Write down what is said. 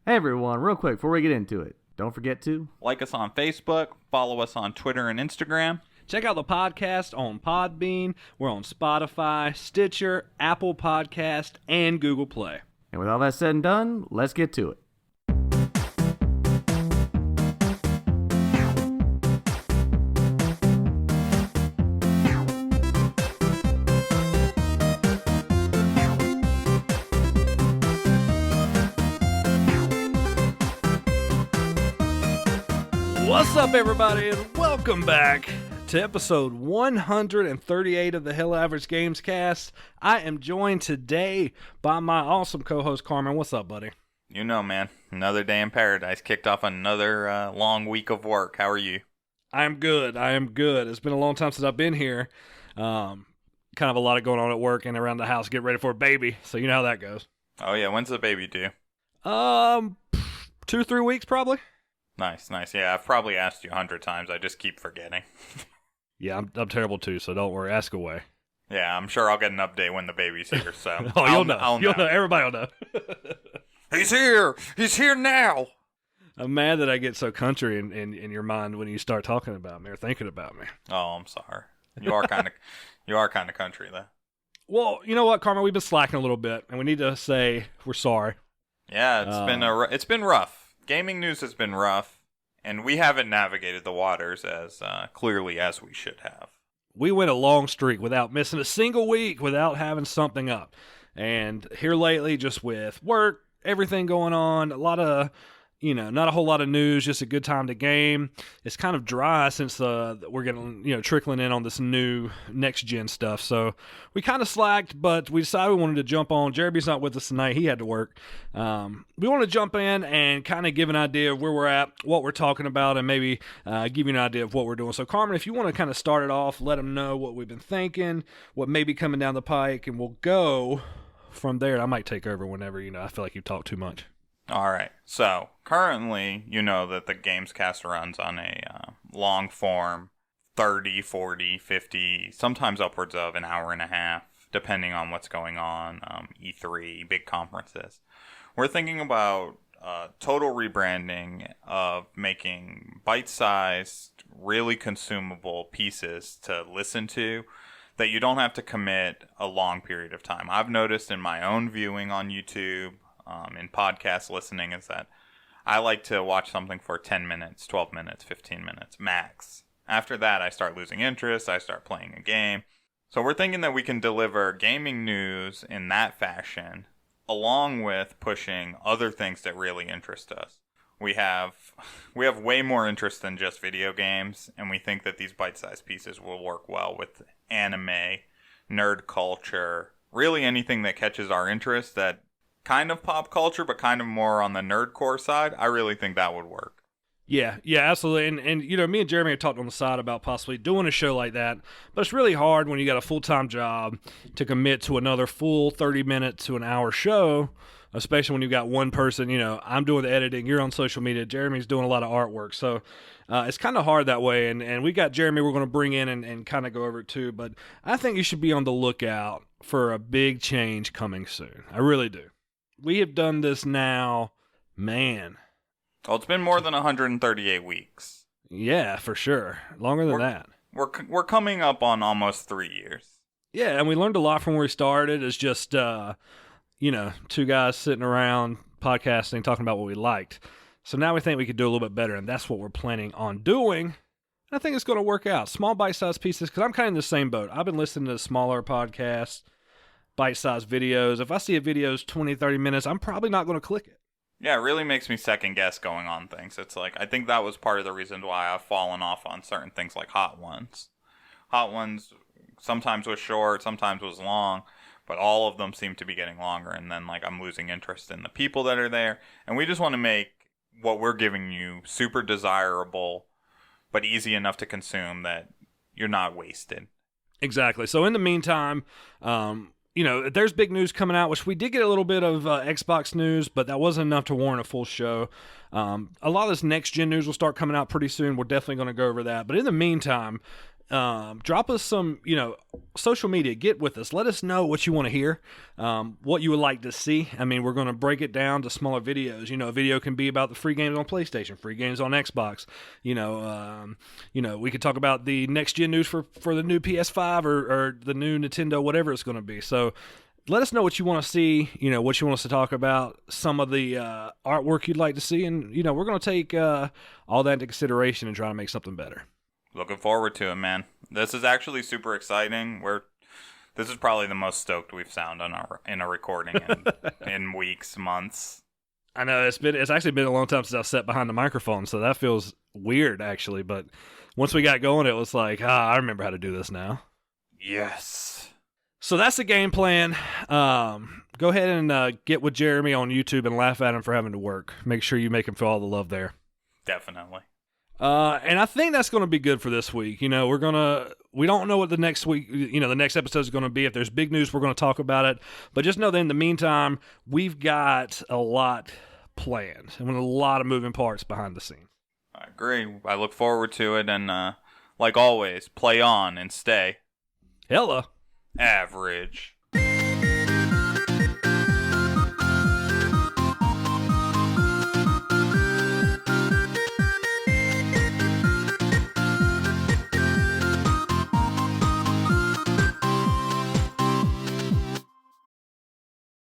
Hey everyone, real quick before we get into it, don't forget to like us on Facebook, follow us on Twitter and Instagram. Check out the podcast on Podbean. We're on Spotify, Stitcher, Apple Podcast, and Google Play. And with all that said and done, let's get to it. What's up, everybody, and welcome back to episode 138 of the Hell Average Games Cast. I am joined today by my awesome co-host, Carmen. What's up, buddy? You know, man, another day in paradise. Kicked off another long week of work. How are you? I am good. It's been a long time since I've been here. Kind of a lot of going on at work and around the house. Get ready for a baby, so you know how that goes. Oh, yeah. When's the baby due? 2-3 weeks, probably. Nice. Yeah, I've probably asked you 100 times. I just keep forgetting. Yeah, I'm terrible too, so don't worry. Ask away. Yeah, I'm sure I'll get an update when the baby's here, so... You'll know. Everybody will know. He's here! He's here now! I'm mad that I get so country in your mind when you start talking about me or thinking about me. Oh, I'm sorry. You are kind of country, though. Well, you know what, Carmen? We've been slacking a little bit, and we need to say we're sorry. Yeah, it's been rough. Gaming news has been rough, and we haven't navigated the waters as clearly as we should have. We went a long streak without missing a single week without having something up. And here lately, just with work, everything going on, a lot of, not a whole lot of news, just a good time to game. It's kind of dry since we're getting, trickling in on this new next-gen stuff. So we kind of slacked, but we decided we wanted to jump on. Jeremy's not with us tonight. He had to work. We want to jump in and kind of give an idea of where we're at, what we're talking about, and maybe give you an idea of what we're doing. So, Carmen, if you want to kind of start it off, let them know what we've been thinking, what may be coming down the pike, and we'll go from there. I might take over whenever, I feel like you talk too much. All right. So currently, you know that the Gamescast runs on a long form, 30, 40, 50, sometimes upwards of an hour and a half, depending on what's going on, E3, big conferences. We're thinking about total rebranding of making bite-sized, really consumable pieces to listen to that you don't have to commit a long period of time. I've noticed in my own viewing on YouTube, in podcast listening, is that I like to watch something for 10 minutes, 12 minutes, 15 minutes, max. After that, I start losing interest, I start playing a game. So we're thinking that we can deliver gaming news in that fashion, along with pushing other things that really interest us. We have way more interest than just video games, and we think that these bite-sized pieces will work well with anime, nerd culture, really anything that catches our interest that kind of pop culture, but kind of more on the nerdcore side. I really think that would work. Yeah, absolutely. And me and Jeremy have talked on the side about possibly doing a show like that, but it's really hard when you got a full-time job to commit to another full 30-minute to an hour show, especially when you've got one person. I'm doing the editing, you're on social media, Jeremy's doing a lot of artwork, so it's kind of hard that way. And we got Jeremy we're going to bring in and kind of go over it too, but I think you should be on the lookout for a big change coming soon. I really do. We have done this now, man. Well, it's been more than 138 weeks. Yeah, for sure. Longer than that. We're coming up on almost 3 years. Yeah, and we learned a lot from where we started. It's just, two guys sitting around podcasting, talking about what we liked. So now we think we could do a little bit better, and that's what we're planning on doing. And I think it's going to work out. Small bite-sized pieces, because I'm kind of in the same boat. I've been listening to smaller podcasts, bite-sized videos. If I see a video's 20, 30 minutes, I'm probably not going to click it. Yeah, it really makes me second guess going on things. It's like, I think that was part of the reason why I've fallen off on certain things like Hot Ones. Hot Ones sometimes was short, sometimes was long, but all of them seem to be getting longer. And then I'm losing interest in the people that are there. And we just want to make what we're giving you super desirable, but easy enough to consume that you're not wasted. Exactly. So in the meantime, there's big news coming out, which we did get a little bit of Xbox news, but that wasn't enough to warrant a full show. A lot of this next-gen news will start coming out pretty soon. We're definitely going to go over that. But in the meantime, Drop us some, social media. Get with us. Let us know what you want to hear, what you would like to see. I mean, we're going to break it down to smaller videos. A video can be about the free games on PlayStation, free games on Xbox. We could talk about the next gen news for the new PS5 or the new Nintendo, whatever it's going to be. So let us know what you want to see, what you want us to talk about, some of the artwork you'd like to see. And, we're going to take all that into consideration and try to make something better. Looking forward to it, man. This is actually super exciting. This is probably the most stoked we've sounded in a recording in weeks, months. I know it's actually been a long time since I've sat behind the microphone, so that feels weird actually. But once we got going, it was like, I remember how to do this now. Yes. So that's the game plan. Go ahead and get with Jeremy on YouTube and laugh at him for having to work. Make sure you make him feel all the love there. Definitely. And I think that's going to be good for this week. We don't know what the next week, the next episode is going to be. If there's big news, we're going to talk about it. But just know that in the meantime, we've got a lot planned and with a lot of moving parts behind the scenes. I agree. I look forward to it. And like always, play on and stay Hella average.